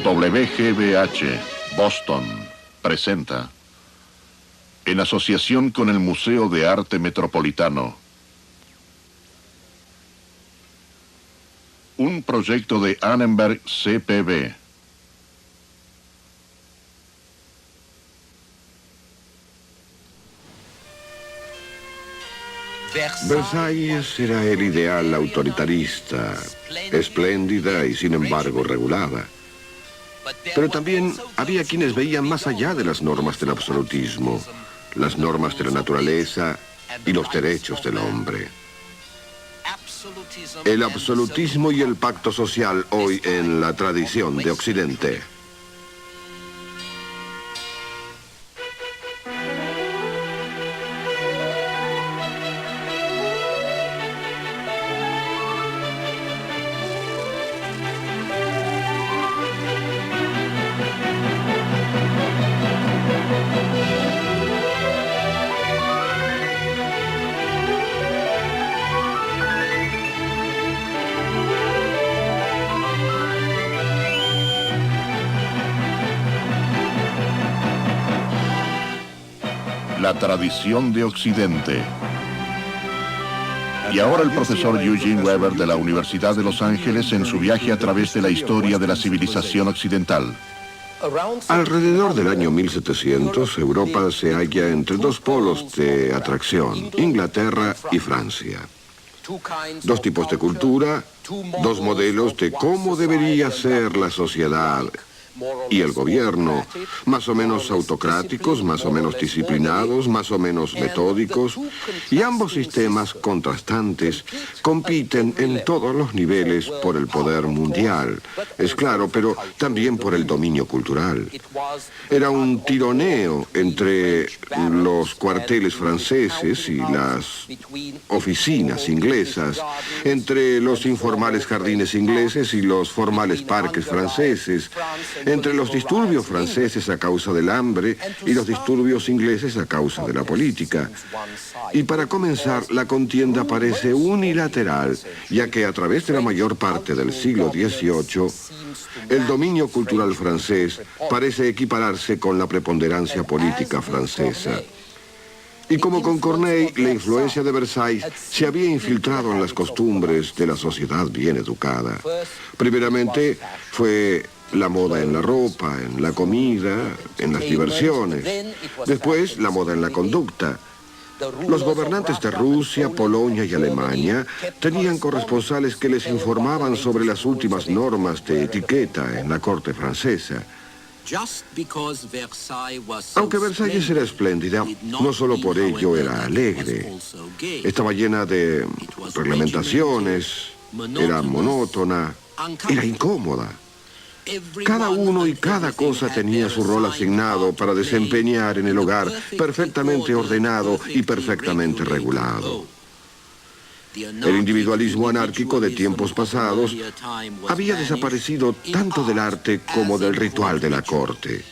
WGBH, Boston, presenta, en asociación con el Museo de Arte Metropolitano, un proyecto de Annenberg CPB. Versalles era el ideal autoritarista, espléndida y sin embargo regulada. Pero también había quienes veían más allá de las normas del absolutismo, las normas de la naturaleza y los derechos del hombre. El absolutismo y el pacto social hoy en la tradición de Occidente. La tradición de Occidente. Y ahora el profesor Eugene Weber de la Universidad de Los Ángeles en su viaje a través de la historia de la civilización occidental. Alrededor del año 1700, Europa se halla entre dos polos de atracción, Inglaterra y Francia. Dos tipos de cultura, dos modelos de cómo debería ser la sociedad y el gobierno, más o menos autocráticos, más o menos disciplinados, más o menos metódicos, y ambos sistemas contrastantes compiten en todos los niveles por el poder mundial, es claro, pero también por el dominio cultural. Era un tironeo entre los cuarteles franceses y las oficinas inglesas, entre los informales jardines ingleses y los formales parques franceses, entre los disturbios franceses a causa del hambre y los disturbios ingleses a causa de la política. Y para comenzar, la contienda parece unilateral, ya que a través de la mayor parte del siglo XVIII, el dominio cultural francés parece equipararse con la preponderancia política francesa. Y como con Corneille, la influencia de Versailles se había infiltrado en las costumbres de la sociedad bien educada. Primeramente fue la moda en la ropa, en la comida, en las diversiones. Después, la moda en la conducta. Los gobernantes de Rusia, Polonia y Alemania tenían corresponsales que les informaban sobre las últimas normas de etiqueta en la corte francesa. Aunque Versalles era espléndida, no solo por ello era alegre. Estaba llena de reglamentaciones, era monótona, era incómoda. Cada uno y cada cosa tenía su rol asignado para desempeñar en el hogar, perfectamente ordenado y perfectamente regulado. El individualismo anárquico de tiempos pasados había desaparecido tanto del arte como del ritual de la corte.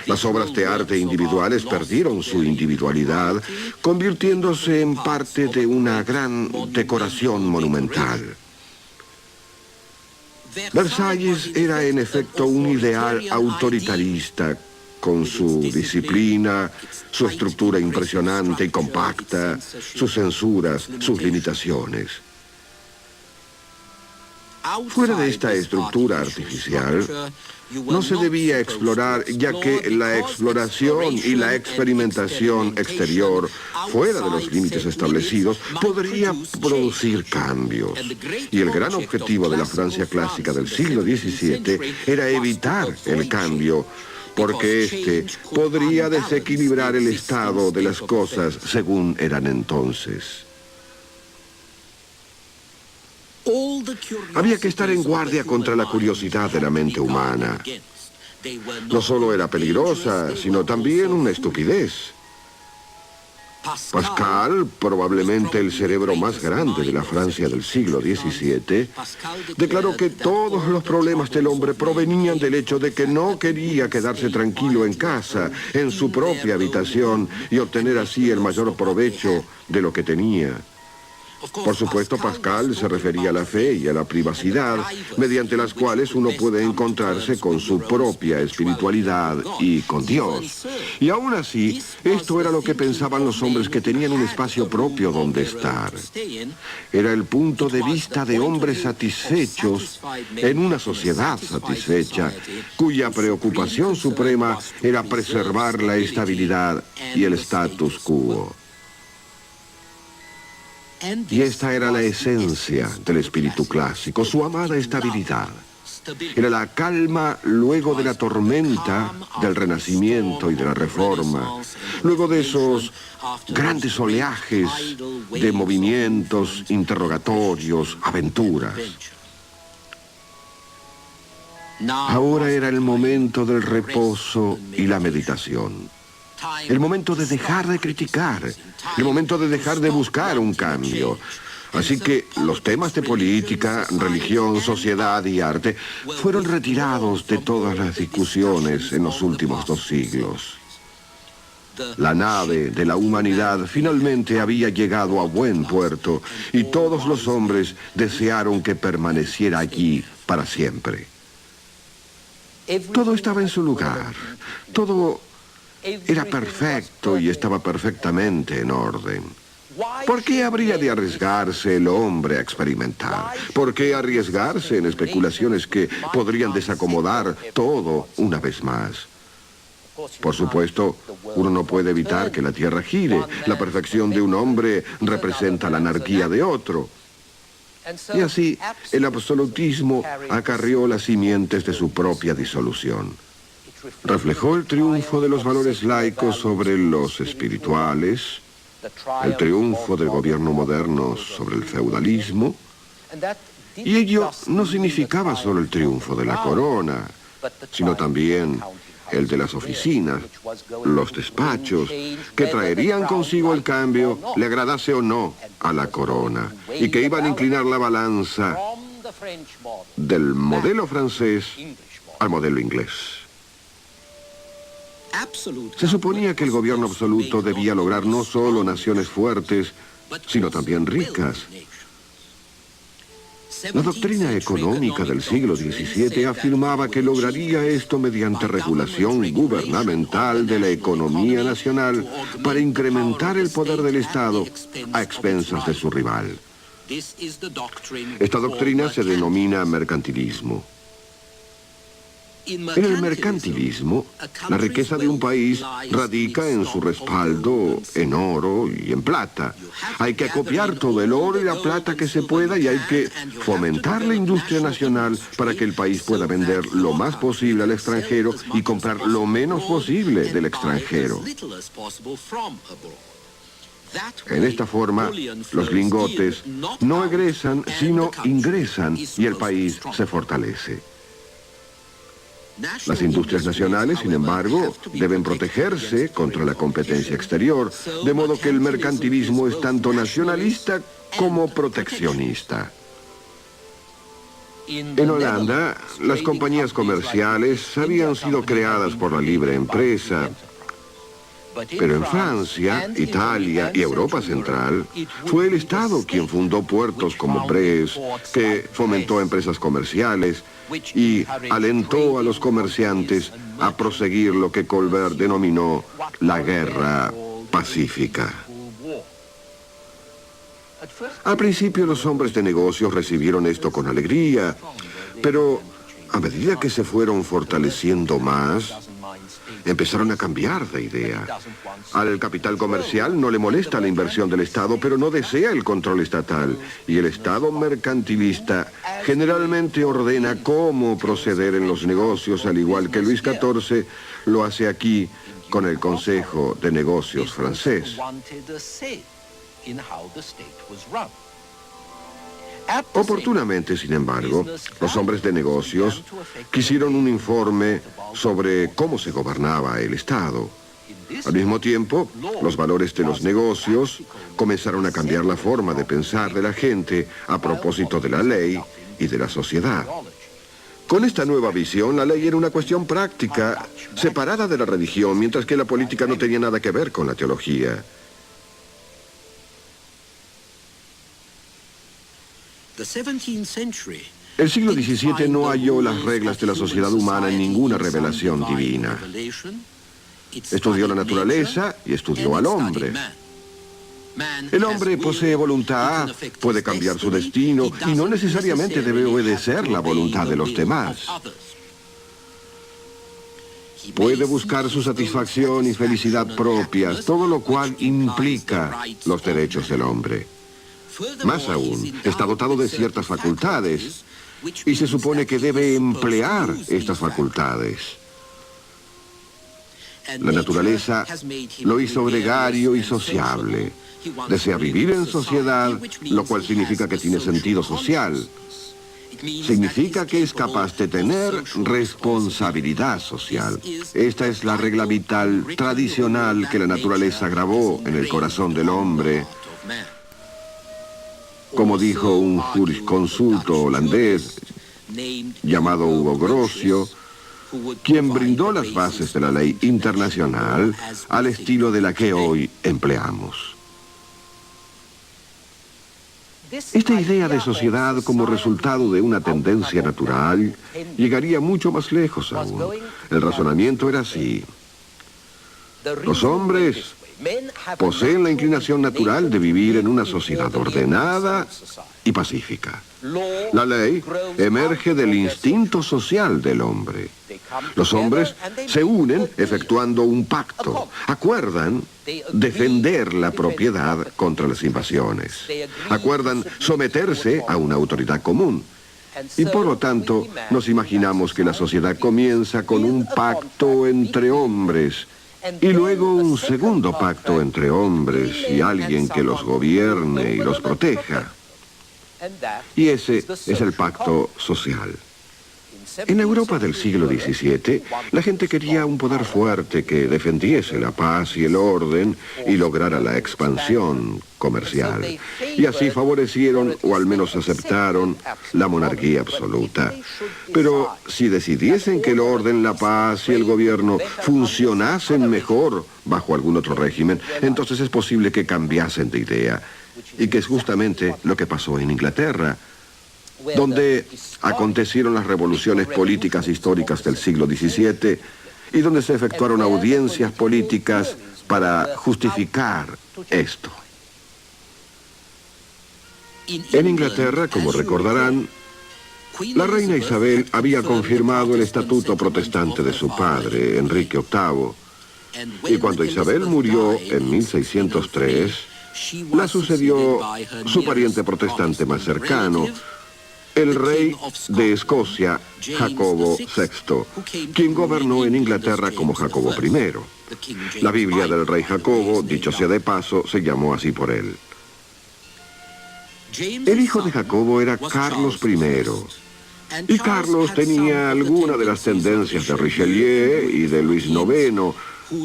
Las obras de arte individuales perdieron su individualidad, convirtiéndose en parte de una gran decoración monumental. Versalles era en efecto un ideal autoritarista, con su disciplina, su estructura impresionante y compacta, sus censuras, sus limitaciones. Fuera de esta estructura artificial, no se debía explorar, ya que la exploración y la experimentación exterior, fuera de los límites establecidos, podría producir cambios. Y el gran objetivo de la Francia clásica del siglo XVII era evitar el cambio, porque éste podría desequilibrar el estado de las cosas según eran entonces. Había que estar en guardia contra la curiosidad de la mente humana. No solo era peligrosa, sino también una estupidez. Pascal, probablemente el cerebro más grande de la Francia del siglo XVII, declaró que todos los problemas del hombre provenían del hecho de que no quería quedarse tranquilo en casa, en su propia habitación, y obtener así el mayor provecho de lo que tenía. Por supuesto, Pascal se refería a la fe y a la privacidad, mediante las cuales uno puede encontrarse con su propia espiritualidad y con Dios. Y aún así, esto era lo que pensaban los hombres que tenían un espacio propio donde estar. Era el punto de vista de hombres satisfechos en una sociedad satisfecha, cuya preocupación suprema era preservar la estabilidad y el status quo. Y esta era la esencia del espíritu clásico, su amada estabilidad. Era la calma luego de la tormenta del Renacimiento y de la Reforma, luego de esos grandes oleajes de movimientos, interrogatorios, aventuras. Ahora era el momento del reposo y la meditación. El momento de dejar de criticar, el momento de dejar de buscar un cambio. Así que los temas de política, religión, sociedad y arte fueron retirados de todas las discusiones en los últimos 2 siglos. La nave de la humanidad finalmente había llegado a buen puerto y todos los hombres desearon que permaneciera allí para siempre. Todo estaba en su lugar, todo era perfecto y estaba perfectamente en orden. ¿Por qué habría de arriesgarse el hombre a experimentar? ¿Por qué arriesgarse en especulaciones que podrían desacomodar todo una vez más? Por supuesto, uno no puede evitar que la Tierra gire. La perfección de un hombre representa la anarquía de otro. Y así, el absolutismo acarreó las simientes de su propia disolución. Reflejó el triunfo de los valores laicos sobre los espirituales, el triunfo del gobierno moderno sobre el feudalismo, y ello no significaba solo el triunfo de la corona, sino también el de las oficinas, los despachos, que traerían consigo el cambio, le agradase o no a la corona, y que iban a inclinar la balanza del modelo francés al modelo inglés. Se suponía que el gobierno absoluto debía lograr no solo naciones fuertes, sino también ricas. La doctrina económica del siglo XVII afirmaba que lograría esto mediante regulación gubernamental de la economía nacional para incrementar el poder del Estado a expensas de su rival. Esta doctrina se denomina mercantilismo. En el mercantilismo, la riqueza de un país radica en su respaldo en oro y en plata. Hay que acopiar todo el oro y la plata que se pueda y hay que fomentar la industria nacional para que el país pueda vender lo más posible al extranjero y comprar lo menos posible del extranjero. En esta forma, los lingotes no egresan, sino ingresan y el país se fortalece. Las industrias nacionales, sin embargo, deben protegerse contra la competencia exterior, de modo que el mercantilismo es tanto nacionalista como proteccionista. En Holanda, las compañías comerciales habían sido creadas por la libre empresa, pero en Francia, Italia y Europa Central, fue el Estado quien fundó puertos como Brest, que fomentó empresas comerciales y alentó a los comerciantes a proseguir lo que Colbert denominó la guerra pacífica. Al principio los hombres de negocios recibieron esto con alegría, pero a medida que se fueron fortaleciendo más, empezaron a cambiar de idea. Al capital comercial no le molesta la inversión del Estado, pero no desea el control estatal. Y el Estado mercantilista generalmente ordena cómo proceder en los negocios, al igual que Luis XIV lo hace aquí con el Consejo de Negocios francés. Oportunamente, sin embargo, los hombres de negocios quisieron un informe sobre cómo se gobernaba el Estado. Al mismo tiempo, los valores de los negocios comenzaron a cambiar la forma de pensar de la gente a propósito de la ley y de la sociedad. Con esta nueva visión, la ley era una cuestión práctica, separada de la religión, mientras que la política no tenía nada que ver con la teología. El siglo XVII no halló las reglas de la sociedad humana en ninguna revelación divina. Estudió la naturaleza y estudió al hombre. El hombre posee voluntad, puede cambiar su destino y no necesariamente debe obedecer la voluntad de los demás. Puede buscar su satisfacción y felicidad propias, todo lo cual implica los derechos del hombre. Más aún, está dotado de ciertas facultades y se supone que debe emplear estas facultades. La naturaleza lo hizo gregario y sociable. Desea vivir en sociedad, lo cual significa que tiene sentido social. Significa que es capaz de tener responsabilidad social. Esta es la regla vital tradicional que la naturaleza grabó en el corazón del hombre. Como dijo un jurisconsulto holandés llamado Hugo Grocio, quien brindó las bases de la ley internacional al estilo de la que hoy empleamos. Esta idea de sociedad como resultado de una tendencia natural llegaría mucho más lejos aún. El razonamiento era así. Los hombres poseen la inclinación natural de vivir en una sociedad ordenada y pacífica. La ley emerge del instinto social del hombre. Los hombres se unen efectuando un pacto. Acuerdan defender la propiedad contra las invasiones. Acuerdan someterse a una autoridad común. Y por lo tanto, nos imaginamos que la sociedad comienza con un pacto entre hombres y luego un segundo pacto entre hombres y alguien que los gobierne y los proteja. Y ese es el pacto social. En Europa del siglo XVII, la gente quería un poder fuerte que defendiese la paz y el orden y lograra la expansión comercial. Y así favorecieron, o al menos aceptaron, la monarquía absoluta. Pero si decidiesen que el orden, la paz y el gobierno funcionasen mejor bajo algún otro régimen, entonces es posible que cambiasen de idea. Y que es justamente lo que pasó en Inglaterra, donde acontecieron las revoluciones políticas históricas del siglo XVII y donde se efectuaron audiencias políticas para justificar esto. En Inglaterra, como recordarán, la reina Isabel había confirmado el estatuto protestante de su padre, Enrique VIII, y cuando Isabel murió en 1603, la sucedió su pariente protestante más cercano, el rey de Escocia, Jacobo VI, quien gobernó en Inglaterra como Jacobo I. La Biblia del rey Jacobo, dicho sea de paso, se llamó así por él. El hijo de Jacobo era Carlos I, y Carlos tenía alguna de las tendencias de Richelieu y de Luis IX,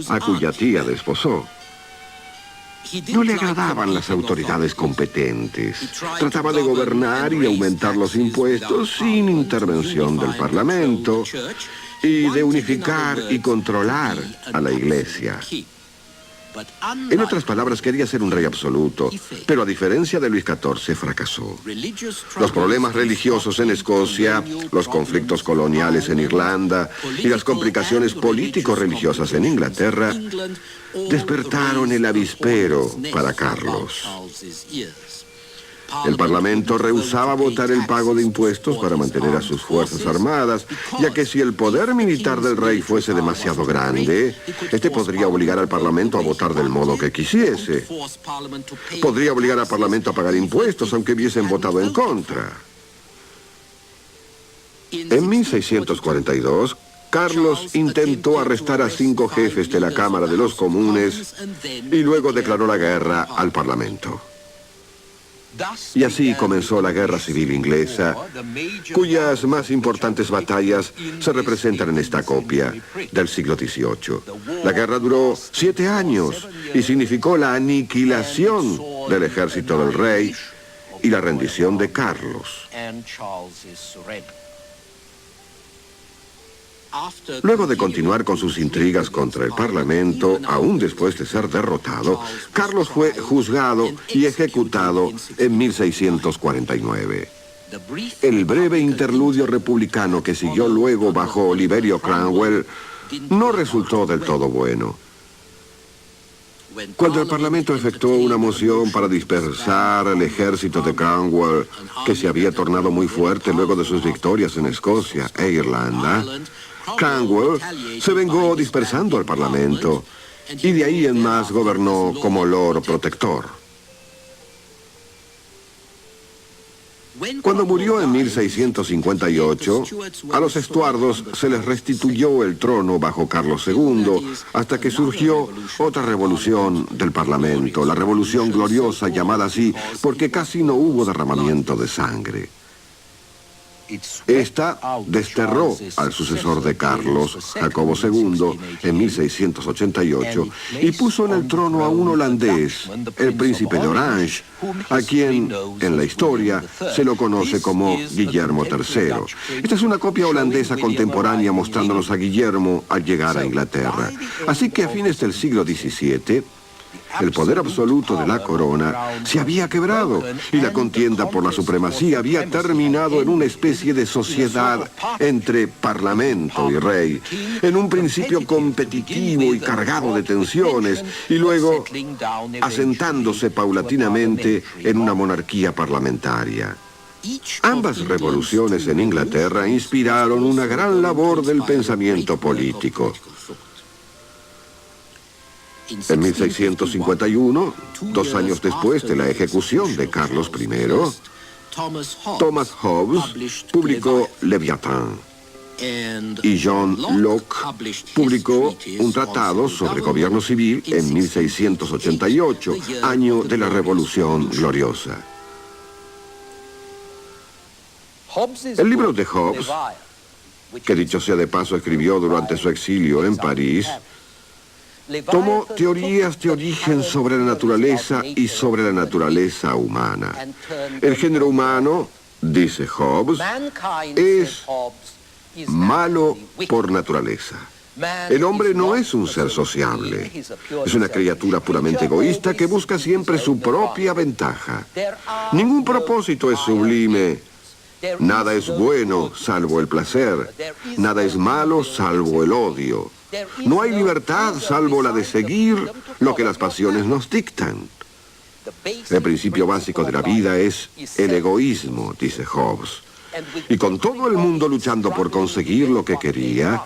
a cuya tía desposó. No le agradaban las autoridades competentes. Trataba de gobernar y aumentar los impuestos sin intervención del Parlamento y de unificar y controlar a la Iglesia. En otras palabras, quería ser un rey absoluto, pero a diferencia de Luis XIV, fracasó. Los problemas religiosos en Escocia, los conflictos coloniales en Irlanda y las complicaciones político-religiosas en Inglaterra despertaron el avispero para Carlos. El Parlamento rehusaba votar el pago de impuestos para mantener a sus fuerzas armadas, ya que si el poder militar del rey fuese demasiado grande, este podría obligar al Parlamento a votar del modo que quisiese. Podría obligar al Parlamento a pagar impuestos, aunque hubiesen votado en contra. En 1642, Carlos intentó arrestar a 5 jefes de la Cámara de los Comunes y luego declaró la guerra al Parlamento. Y así comenzó la Guerra Civil Inglesa, cuyas más importantes batallas se representan en esta copia del siglo XVIII. La guerra duró 7 años y significó la aniquilación del ejército del rey y la rendición de Carlos. Luego de continuar con sus intrigas contra el Parlamento, aún después de ser derrotado, Carlos fue juzgado y ejecutado en 1649. El breve interludio republicano que siguió luego bajo Oliverio Cromwell no resultó del todo bueno. Cuando el Parlamento efectuó una moción para dispersar al ejército de Cromwell, que se había tornado muy fuerte luego de sus victorias en Escocia e Irlanda, Cromwell se vengó dispersando al Parlamento y de ahí en más gobernó como Lord Protector. Cuando murió en 1658, a los Estuardos se les restituyó el trono bajo Carlos II, hasta que surgió otra revolución del Parlamento, la Revolución Gloriosa, llamada así porque casi no hubo derramamiento de sangre. Esta desterró al sucesor de Carlos, Jacobo II, en 1688, y puso en el trono a un holandés, el príncipe de Orange, a quien en la historia se lo conoce como Guillermo III. Esta es una copia holandesa contemporánea mostrándonos a Guillermo al llegar a Inglaterra. Así que a fines del siglo XVII, el poder absoluto de la corona se había quebrado y la contienda por la supremacía había terminado en una especie de sociedad entre parlamento y rey, en un principio competitivo y cargado de tensiones, y luego asentándose paulatinamente en una monarquía parlamentaria. Ambas revoluciones en Inglaterra inspiraron una gran labor del pensamiento político. En 1651, 2 años después de la ejecución de Carlos I, Thomas Hobbes publicó Leviatán y John Locke publicó un tratado sobre gobierno civil en 1688, año de la Revolución Gloriosa. El libro de Hobbes, que dicho sea de paso escribió durante su exilio en París, tomó teorías de origen sobre la naturaleza y sobre la naturaleza humana. El género humano, dice Hobbes, es malo por naturaleza. El hombre no es un ser sociable. Es una criatura puramente egoísta que busca siempre su propia ventaja. Ningún propósito es sublime. Nada es bueno salvo el placer. Nada es malo salvo el odio. No hay libertad salvo la de seguir lo que las pasiones nos dictan. El principio básico de la vida es el egoísmo, dice Hobbes. Y con todo el mundo luchando por conseguir lo que quería,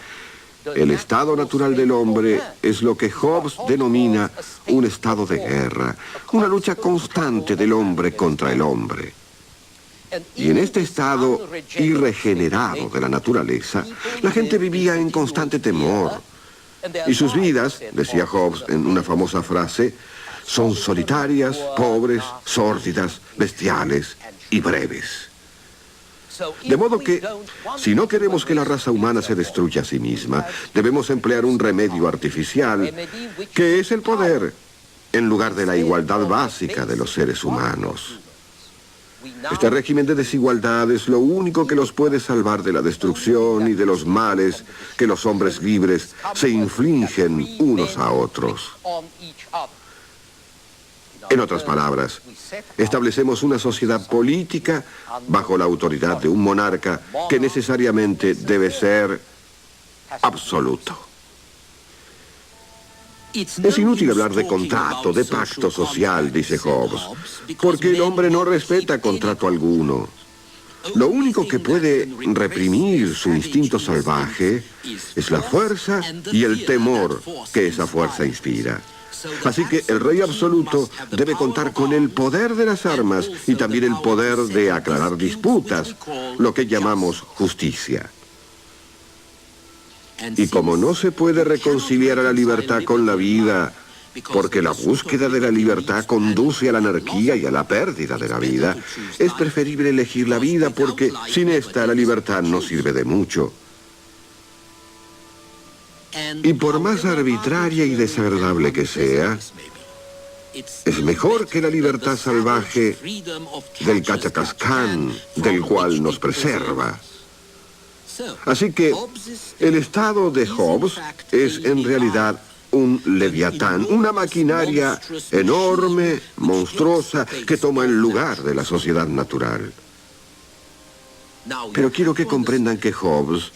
el estado natural del hombre es lo que Hobbes denomina un estado de guerra, una lucha constante del hombre contra el hombre. Y en este estado irregenerado de la naturaleza, la gente vivía en constante temor. Y sus vidas, decía Hobbes en una famosa frase, son solitarias, pobres, sórdidas, bestiales y breves. De modo que, si no queremos que la raza humana se destruya a sí misma, debemos emplear un remedio artificial, que es el poder, en lugar de la igualdad básica de los seres humanos. Este régimen de desigualdad es lo único que los puede salvar de la destrucción y de los males que los hombres libres se infligen unos a otros. En otras palabras, establecemos una sociedad política bajo la autoridad de un monarca que necesariamente debe ser absoluto. Es inútil hablar de contrato, de pacto social, dice Hobbes, porque el hombre no respeta contrato alguno. Lo único que puede reprimir su instinto salvaje es la fuerza y el temor que esa fuerza inspira. Así que el rey absoluto debe contar con el poder de las armas y también el poder de aclarar disputas, lo que llamamos justicia. Y como no se puede reconciliar a la libertad con la vida, porque la búsqueda de la libertad conduce a la anarquía y a la pérdida de la vida, es preferible elegir la vida porque sin esta la libertad no sirve de mucho. Y por más arbitraria y desagradable que sea, es mejor que la libertad salvaje del Cachacascán, del cual nos preserva. Así que el estado de Hobbes es en realidad un leviatán, una maquinaria enorme, monstruosa, que toma el lugar de la sociedad natural. Pero quiero que comprendan que Hobbes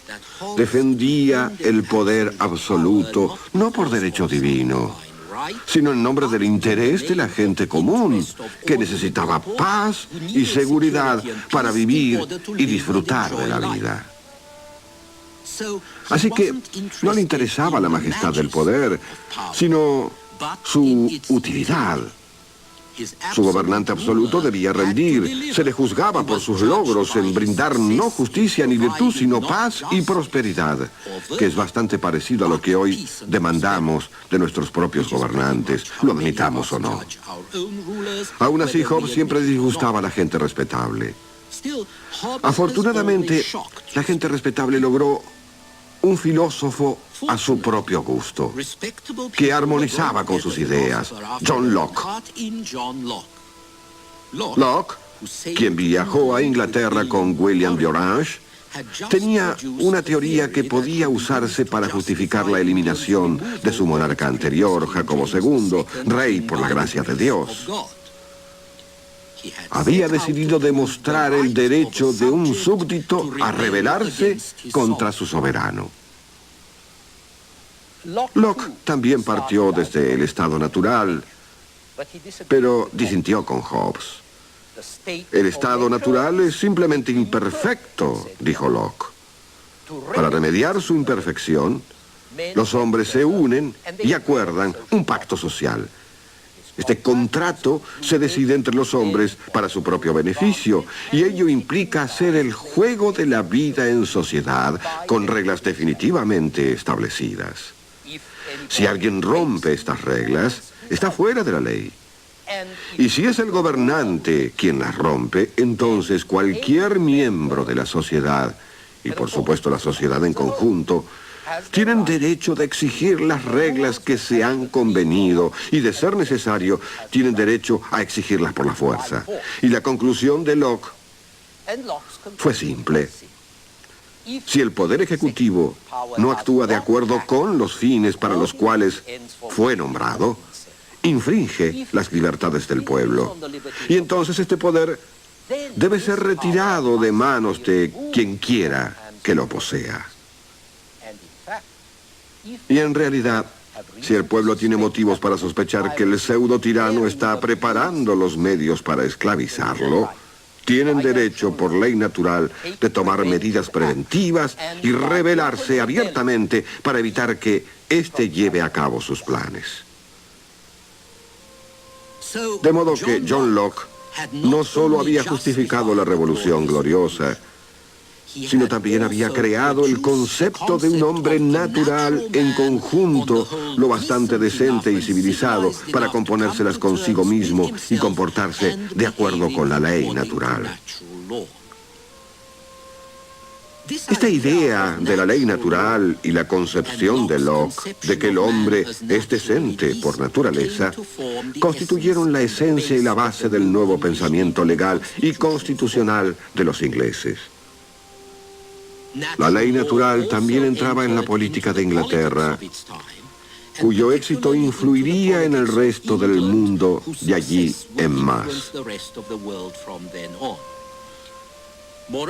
defendía el poder absoluto no por derecho divino, sino en nombre del interés de la gente común, que necesitaba paz y seguridad para vivir y disfrutar de la vida. Así que no le interesaba la majestad del poder, sino su utilidad. Su gobernante absoluto debía rendir. Se le juzgaba por sus logros en brindar no justicia ni virtud, sino paz y prosperidad, que es bastante parecido a lo que hoy demandamos de nuestros propios gobernantes, lo admitamos o no. Aún así, Hobbes siempre disgustaba a la gente respetable. Afortunadamente, la gente respetable logró un filósofo a su propio gusto, que armonizaba con sus ideas, John Locke. Locke, quien viajó a Inglaterra con William de Orange, tenía una teoría que podía usarse para justificar la eliminación de su monarca anterior, Jacobo II, rey por la gracia de Dios. Había decidido demostrar el derecho de un súbdito a rebelarse contra su soberano. Locke también partió desde el estado natural, pero disintió con Hobbes. El estado natural es simplemente imperfecto, dijo Locke. Para remediar su imperfección, los hombres se unen y acuerdan un pacto social. Este contrato se decide entre los hombres para su propio beneficio, y ello implica hacer el juego de la vida en sociedad con reglas definitivamente establecidas. Si alguien rompe estas reglas, está fuera de la ley. Y si es el gobernante quien las rompe, entonces cualquier miembro de la sociedad, y por supuesto la sociedad en conjunto, tienen derecho de exigir las reglas que se han convenido y, de ser necesario, tienen derecho a exigirlas por la fuerza. Y la conclusión de Locke fue simple. Si el Poder Ejecutivo no actúa de acuerdo con los fines para los cuales fue nombrado, infringe las libertades del pueblo. Y entonces este poder debe ser retirado de manos de quien quiera que lo posea. Y en realidad, si el pueblo tiene motivos para sospechar que el pseudo tirano está preparando los medios para esclavizarlo, tienen derecho por ley natural de tomar medidas preventivas y rebelarse abiertamente para evitar que éste lleve a cabo sus planes. De modo que John Locke no solo había justificado la Revolución Gloriosa, sino también había creado el concepto de un hombre natural en conjunto, lo bastante decente y civilizado para componérselas consigo mismo y comportarse de acuerdo con la ley natural. Esta idea de la ley natural y la concepción de Locke de que el hombre es decente por naturaleza constituyeron la esencia y la base del nuevo pensamiento legal y constitucional de los ingleses. La ley natural también entraba en la política de Inglaterra, cuyo éxito influiría en el resto del mundo de allí en más.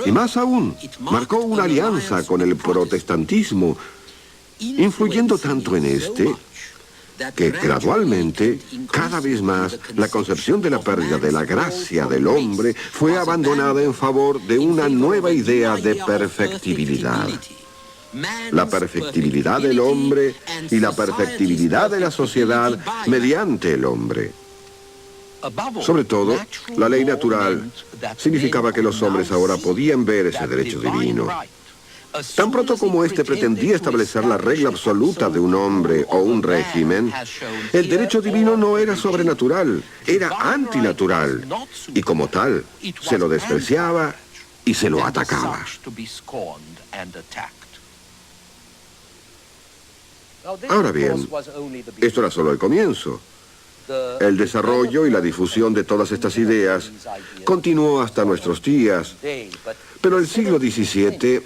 Y más aún, marcó una alianza con el protestantismo, influyendo tanto en este que gradualmente, cada vez más, la concepción de la pérdida de la gracia del hombre fue abandonada en favor de una nueva idea de perfectibilidad. La perfectibilidad del hombre y la perfectibilidad de la sociedad mediante el hombre. Sobre todo, la ley natural significaba que los hombres ahora podían ver ese derecho divino. Tan pronto como éste pretendía establecer la regla absoluta de un hombre o un régimen, el derecho divino no era sobrenatural, era antinatural, y como tal, se lo despreciaba y se lo atacaba. Ahora bien, esto era solo el comienzo. El desarrollo y la difusión de todas estas ideas continuó hasta nuestros días, pero el siglo XVII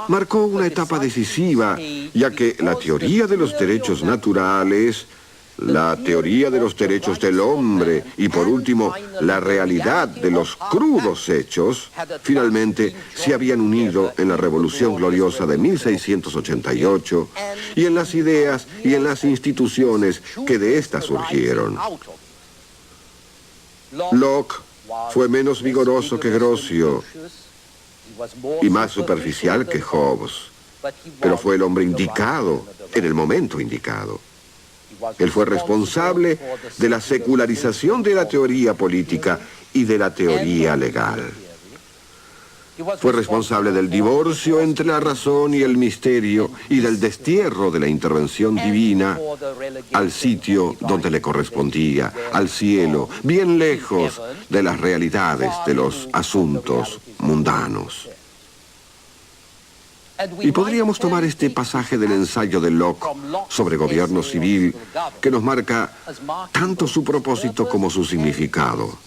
marcó una etapa decisiva, ya que la teoría de los derechos naturales, la teoría de los derechos del hombre y, por último, la realidad de los crudos hechos, finalmente se habían unido en la Revolución Gloriosa de 1688 y en las ideas y en las instituciones que de ésta surgieron. Locke fue menos vigoroso que Grocio y más superficial que Hobbes, pero fue el hombre indicado en el momento indicado. Él fue responsable de la secularización de la teoría política y de la teoría legal. Fue responsable del divorcio entre la razón y el misterio y del destierro de la intervención divina al sitio donde le correspondía, al cielo, bien lejos de las realidades de los asuntos mundanos. Y podríamos tomar este pasaje del ensayo de Locke sobre gobierno civil, que nos marca tanto su propósito como su significado.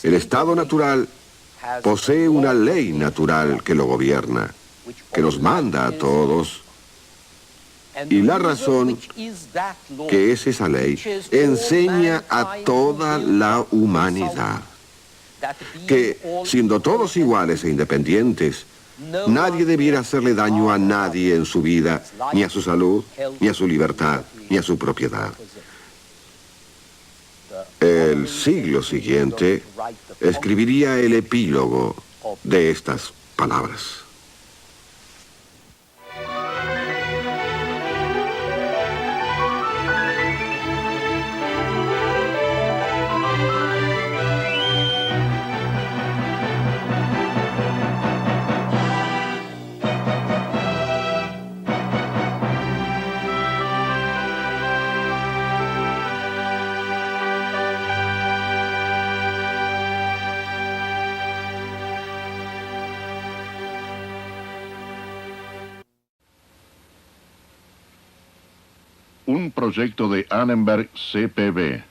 El Estado natural posee una ley natural que lo gobierna, que nos manda a todos, y la razón, que es esa ley, enseña a toda la humanidad que, siendo todos iguales e independientes, nadie debiera hacerle daño a nadie en su vida, ni a su salud, ni a su libertad, ni a su propiedad. El siglo siguiente escribiría el epílogo de estas palabras. Un proyecto de Annenberg CPB.